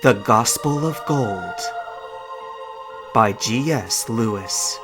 The Gospel of Gold by G.S. Lewis.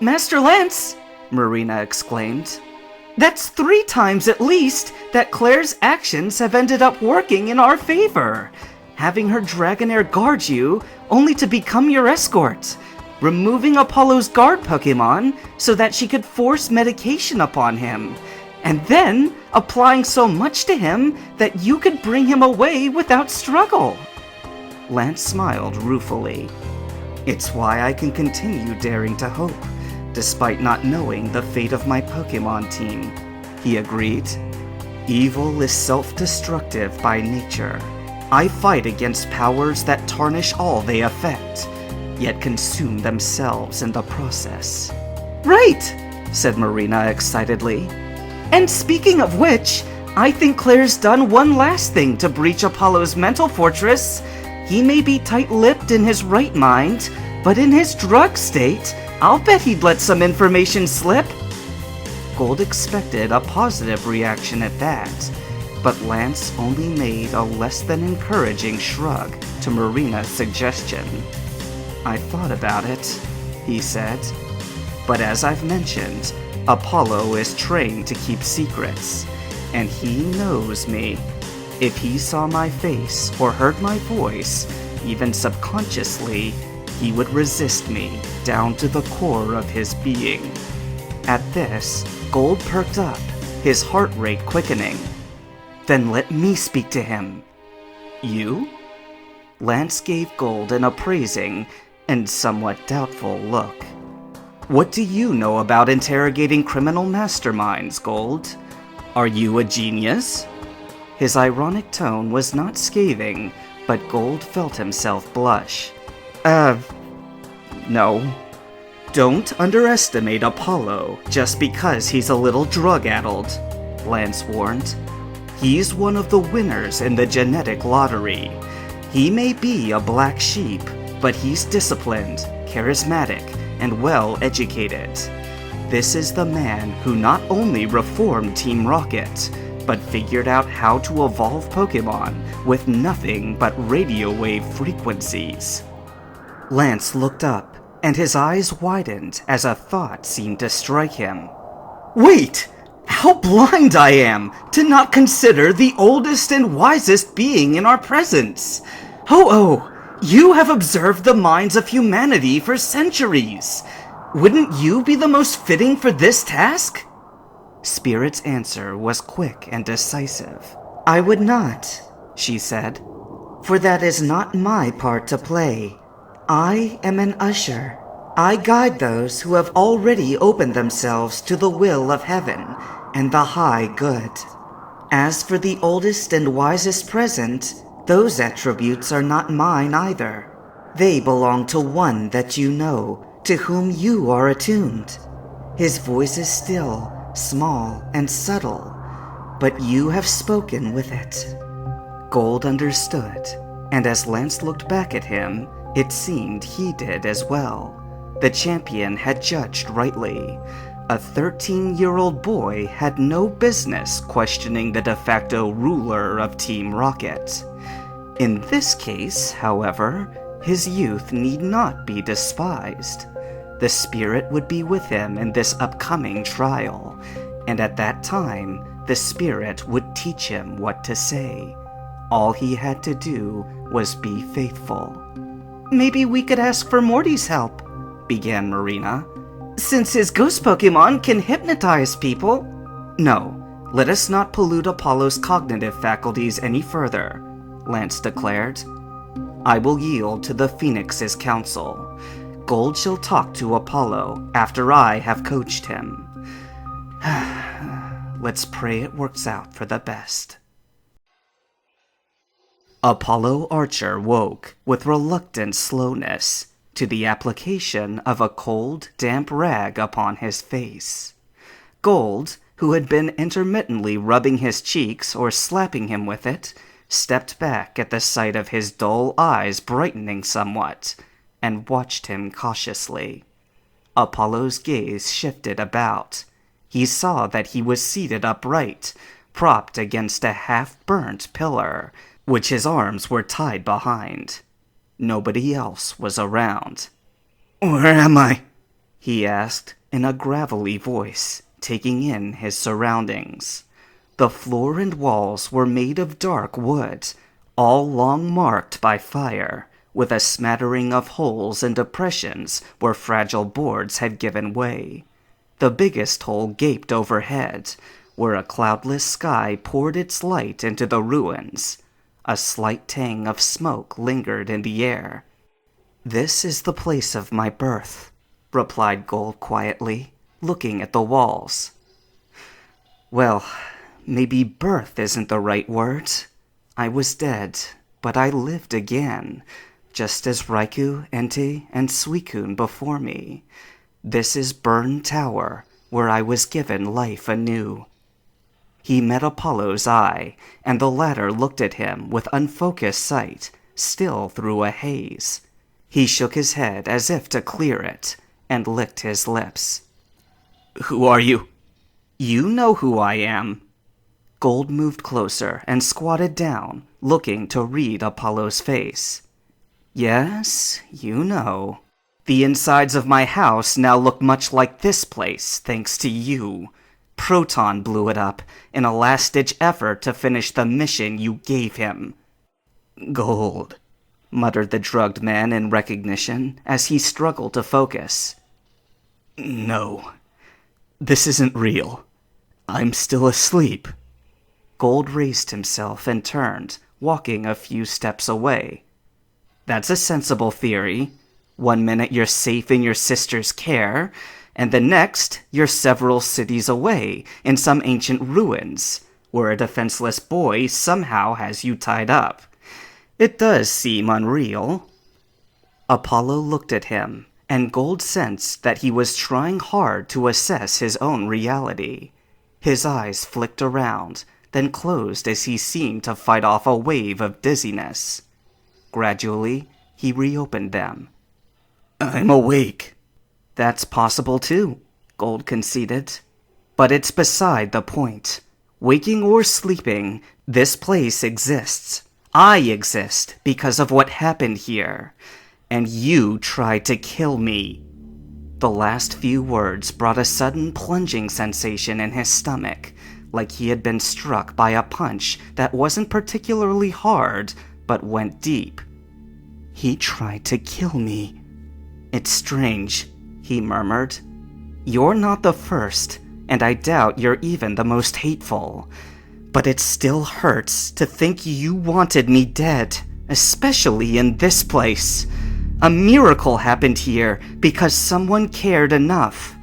Master Lance, Marina exclaimed. That's 3 times at least that Claire's actions have ended up working in our favor. Having her Dragonair guard you, only to become your escort. Removing Apollo's guard Pokemon so that she could force medication upon him. And then applying so much to him that you could bring him away without struggle. Lance smiled ruefully. It's why I can continue daring to hope, despite not knowing the fate of my Pokemon team, he agreed. Evil is self-destructive by nature. I fight against powers that tarnish all they affect, yet consume themselves in the process. Right, said Marina excitedly. And speaking of which, I think Claire's done one last thing to breach Apollo's mental fortress. He may be tight-lipped in his right mind, but in his drug state, I'll bet he'd let some information slip. Gold expected a positive reaction at that, but Lance only made a less than encouraging shrug to Marina's suggestion. I thought about it, he said, but as I've mentioned, Apollo is trained to keep secrets, and he knows me. If he saw my face or heard my voice, even subconsciously, he would resist me down to the core of his being. At this, Gold perked up, his heart rate quickening. Then let me speak to him. You? Lance gave Gold an appraising and somewhat doubtful look. What do you know about interrogating criminal masterminds, Gold? Are you a genius? His ironic tone was not scathing, but Gold felt himself blush. No. Don't underestimate Apollo just because he's a little drug-addled, Lance warned. He's one of the winners in the genetic lottery. He may be a black sheep, but he's disciplined, charismatic, and well-educated. This is the man who not only reformed Team Rocket, but figured out how to evolve Pokemon with nothing but radio wave frequencies. Lance looked up, and his eyes widened as a thought seemed to strike him. Wait! How blind I am to not consider the oldest and wisest being in our presence! Ho-oh! You have observed the minds of humanity for centuries. Wouldn't you be the most fitting for this task? Spirit's answer was quick and decisive. I would not, she said, for that is not my part to play. I am an usher. I guide those who have already opened themselves to the will of heaven and the high good. As for the oldest and wisest present, those attributes are not mine either. They belong to one that you know, to whom you are attuned. His voice is still, small, and subtle, but you have spoken with it. Gold understood, and as Lance looked back at him, it seemed he did as well. The champion had judged rightly. A 13-year-old boy had no business questioning the de facto ruler of Team Rocket. In this case, however, his youth need not be despised. The Spirit would be with him in this upcoming trial, and at that time, the Spirit would teach him what to say. All he had to do was be faithful. Maybe we could ask for Morty's help, began Marina. Since his ghost Pokemon can hypnotize people. No, let us not pollute Apollo's cognitive faculties any further, Lance declared. I will yield to the Phoenix's counsel. Gold shall talk to Apollo after I have coached him. Let's pray it works out for the best. Apollo Archer woke with reluctant slowness to the application of a cold, damp rag upon his face. Gold, who had been intermittently rubbing his cheeks or slapping him with it, stepped back at the sight of his dull eyes brightening somewhat, and watched him cautiously. Apollo's gaze shifted about. He saw that he was seated upright, propped against a half-burnt pillar, which his arms were tied behind. Nobody else was around. "Where am I?" he asked in a gravelly voice, taking in his surroundings. The floor and walls were made of dark wood, all long marked by fire, with a smattering of holes and depressions where fragile boards had given way. The biggest hole gaped overhead, where a cloudless sky poured its light into the ruins. A slight tang of smoke lingered in the air. "This is the place of my birth," replied Gold quietly, looking at the walls. "Well, maybe birth isn't the right word. I was dead, but I lived again, just as Raikou, Entei, and Suicune before me. This is Burn Tower, where I was given life anew." He met Apollo's eye, and the latter looked at him with unfocused sight, still through a haze. He shook his head as if to clear it, and licked his lips. "Who are you?" "You know who I am." Gold moved closer and squatted down, looking to read Apollo's face. "Yes, you know. The insides of my house now look much like this place, thanks to you. Proton blew it up in a last-ditch effort to finish the mission you gave him." "Gold," muttered the drugged man in recognition as he struggled to focus. "No, this isn't real. I'm still asleep." Gold raised himself and turned, walking a few steps away. "That's a sensible theory. 1 minute you're safe in your sister's care, and the next you're several cities away in some ancient ruins, where a defenseless boy somehow has you tied up. It does seem unreal." Apollo looked at him, and Gold sensed that he was trying hard to assess his own reality. His eyes flicked around, then closed as he seemed to fight off a wave of dizziness. Gradually, he reopened them. "I'm awake." "That's possible too," Gold conceded. "But it's beside the point. Waking or sleeping, this place exists. I exist because of what happened here. And you tried to kill me." The last few words brought a sudden plunging sensation in his stomach, like he had been struck by a punch that wasn't particularly hard, but went deep. "He tried to kill me. It's strange," he murmured. "You're not the first, and I doubt you're even the most hateful. But it still hurts to think you wanted me dead, especially in this place. A miracle happened here because someone cared enough.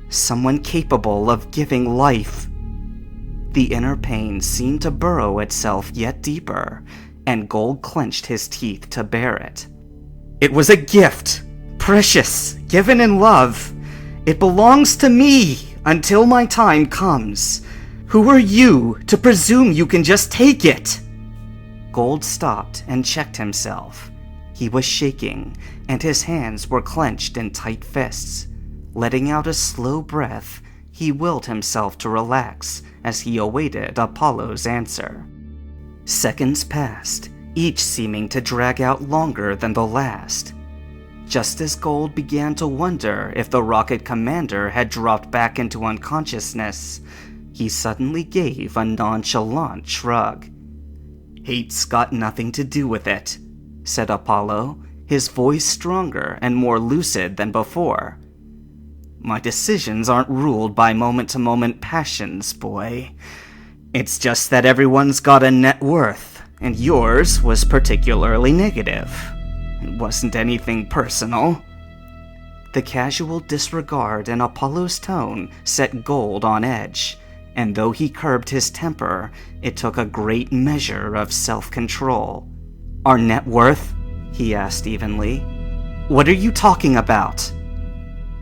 Someone capable of giving life." The inner pain seemed to burrow itself yet deeper, and Gold clenched his teeth to bear it. "It was a gift, precious, given in love. It belongs to me until my time comes. Who are you to presume you can just take it?" Gold stopped and checked himself. He was shaking, and his hands were clenched in tight fists. Letting out a slow breath, he willed himself to relax as he awaited Apollo's answer. Seconds passed, each seeming to drag out longer than the last. Just as Gold began to wonder if the rocket commander had dropped back into unconsciousness, he suddenly gave a nonchalant shrug. "Hate's got nothing to do with it," said Apollo, his voice stronger and more lucid than before. "My decisions aren't ruled by moment-to-moment passions, boy. It's just that everyone's got a net worth, and yours was particularly negative. It wasn't anything personal." The casual disregard in Apollo's tone set Gold on edge, and though he curbed his temper, it took a great measure of self-control. "Our net worth?" he asked evenly. "What are you talking about?"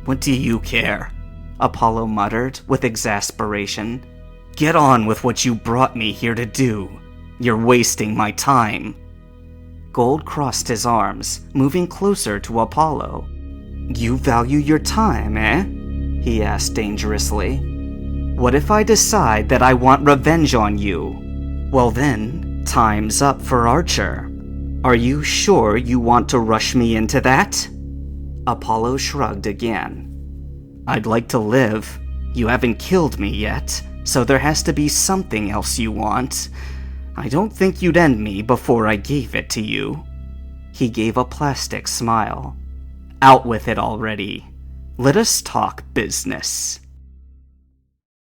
"What do you care?" Apollo muttered with exasperation. "Get on with what you brought me here to do. You're wasting my time." Gold crossed his arms, moving closer to Apollo. "You value your time, eh?" he asked dangerously. What if I decide that I want revenge on you? Well then, time's up for Archer. Are you sure you want to rush me into that? Apollo shrugged again. I'd like to live. You haven't killed me yet, so there has to be something else you want. I don't think you'd end me before I gave it to you. He gave a plastic smile. Out with it already. Let us talk business.